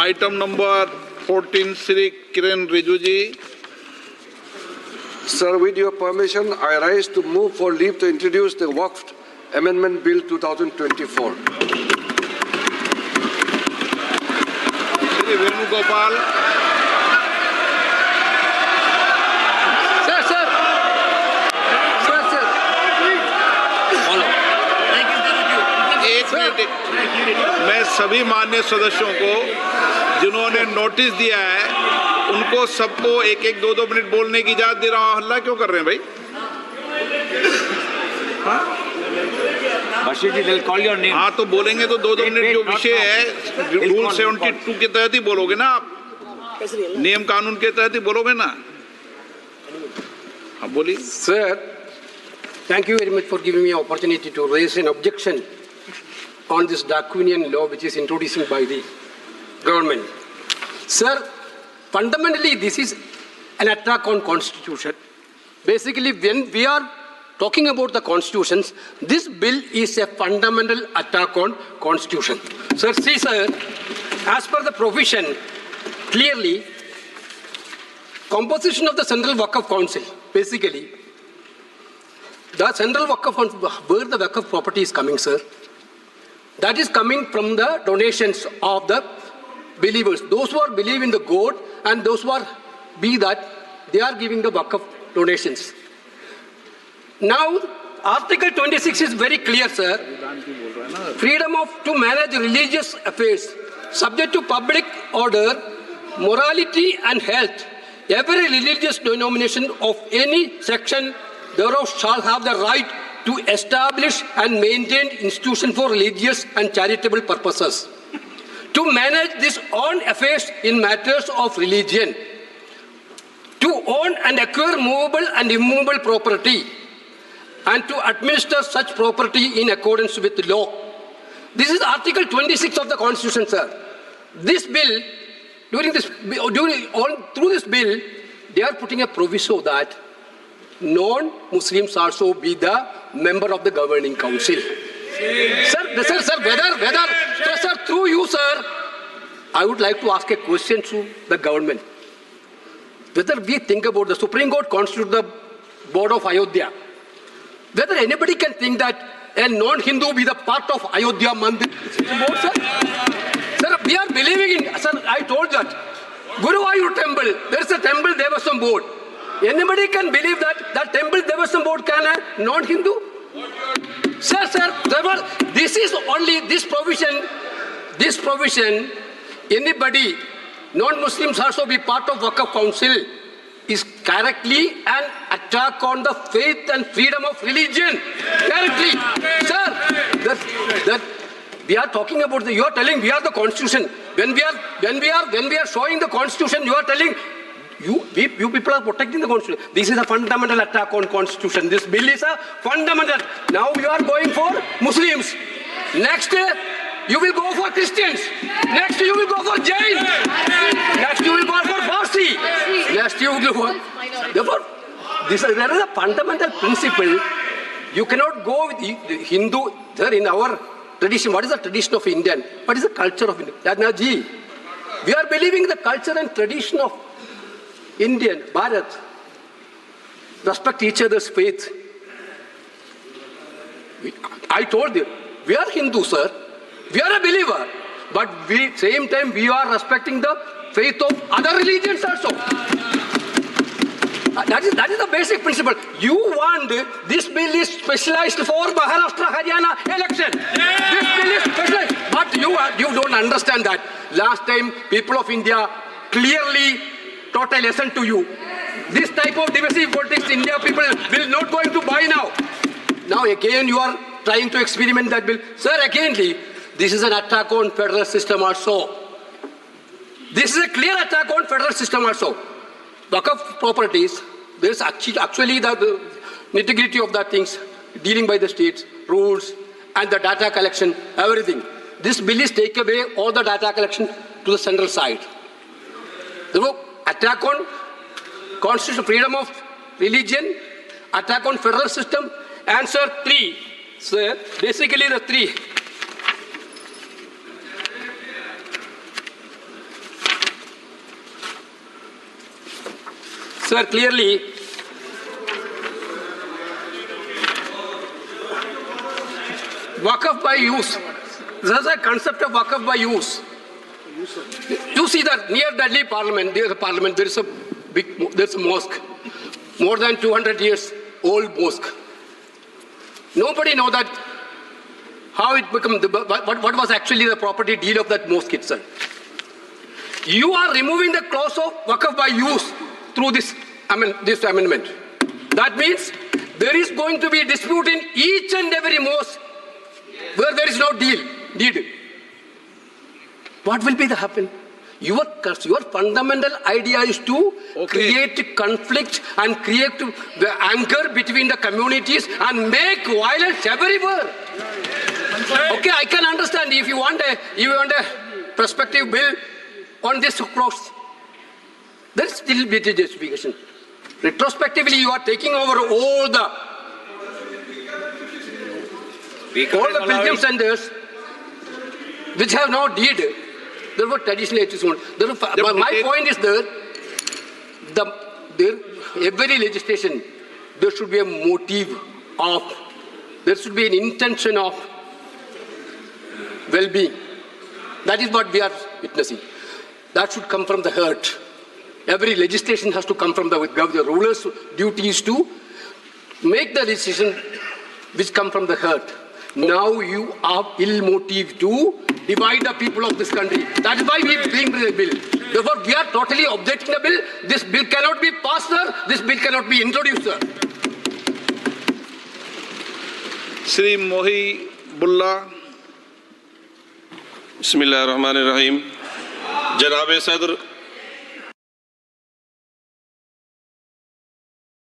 Item number 14, Shri Kiren Rijiju ji. Sir, with your permission, I rise to move for leave to introduce the Waqf Amendment Bill 2024. Shri Venugopal. मैं सभी माननीय सदस्यों को जिन्होंने notice दिया है उनको सबको एक एक दो मिनट बोलने की इजाजत दे रहा हूं। हल्ला क्यों कर रहे हैं भाई? हाँ तो बोलेंगे तो दो मिनट। जो विषय है रूल 72 के तहत ही बोलोगे ना आप, नियम कानून के तहत ही बोलोगे ना। हाँ बोलिए। Sir, thank you very much for giving me an opportunity to raise an objection on this draconian law which is introduced by the government. Sir, fundamentally this is an attack on constitution. Basically, when we are talking about the constitutions, this bill is a fundamental attack on constitution. Sir, see sir, as per the provision, clearly, composition of the Central Waqf Council, basically, the Central Waqf Council, where the Waqf property is coming, sir, that is coming from the donations of the believers. Those who are believe in the God and those who are be that they are giving the Waqf donations. Now, Article 26 is very clear, sir. Freedom to manage religious affairs, subject to public order, morality and health. Every religious denomination of any section thereof shall have the right to establish and maintain institutions for religious and charitable purposes, to manage these own affairs in matters of religion, to own and acquire movable and immovable property, and to administer such property in accordance with the law. This is Article 26 of the Constitution, sir. This bill, through this bill, they are putting a proviso that non-Muslims also be the member of the governing council. Sir, through you, sir, I would like to ask a question to the government. Whether we think about the Supreme Court constitute the board of Ayodhya, whether anybody can think that a non-Hindu be the part of Ayodhya Mandir board, sir? Sir, we are believing in, sir, I told that. Guruvayur temple, there is a temple, there was some board. Anybody can believe that that temple Devastam board can a non-Hindu? Sir, this is only this provision, anybody, non-Muslims also be part of Waqf Council is correctly an attack on the faith and freedom of religion. Correctly. Sir, that we are talking about you are telling we are the constitution. When we are showing the constitution, you are telling you people are protecting the constitution. This is a fundamental attack on constitution. This bill is a fundamental. Now you are going for Muslims. Next you will go for Christians. Next you will go for Jain. Next you will go for Parsi. Next you will go for. Therefore, there is a fundamental principle. You cannot go with the Hindu. Sir, in our tradition, what is the tradition of Indian? What is the culture of India? Yadnaji, we are believing the culture and tradition of Indian, Bharat, respect each other's faith. I told you, we are Hindu, sir. We are a believer. But same time, we are respecting the faith of other religions also. That is the basic principle. You want this bill is specialized for Maharashtra, Haryana election. This bill is specialized. But you don't understand that. Last time, people of India clearly taught a lesson to you. This type of divisive politics, India people will not going to buy now. Now again you are trying to experiment that bill. Sir, again, this is an attack on federal system also. This is a clear attack on federal system also. Waqf properties, there is actually the nitty-gritty of the things dealing by the states, rules, and the data collection, everything. This bill is take away all the data collection to the central side. Therefore, attack on constitutional freedom of religion, attack on federal system. Answer 3. Sir, basically the 3. Sir, clearly, Waqf by use. There's a concept of Waqf by use. You see that near Delhi Parliament, there's a mosque, more than 200 years old mosque. Nobody know that how it became, what was actually the property deed of that mosque itself. You are removing the clause of Waqf by use through this amendment. That means there is going to be a dispute in each and every mosque where there is no deed. What will be the happen? Your fundamental idea is to create conflict and create the anger between the communities and make violence everywhere. Okay, I can understand if you want a prospective bill on this cross. There is still be a justification. Retrospectively, you are taking over all the pilgrim centers which have no deed. There were traditional HSOs. My point is every legislation, there should be a motive of, there should be an intention of well-being. That is what we are witnessing. That should come from the heart. Every legislation has to come from the ruler's duty is to make the decision which come from the heart. Now you are ill motive to divide the people of this country. That is why we bring the bill. Therefore, we are totally objecting the bill. This bill cannot be passed, sir. This bill cannot be introduced, sir. Shri Mohi Bulla. बिस्मिल्लाहिर्रहमानिर्रहीम। जनाब सदर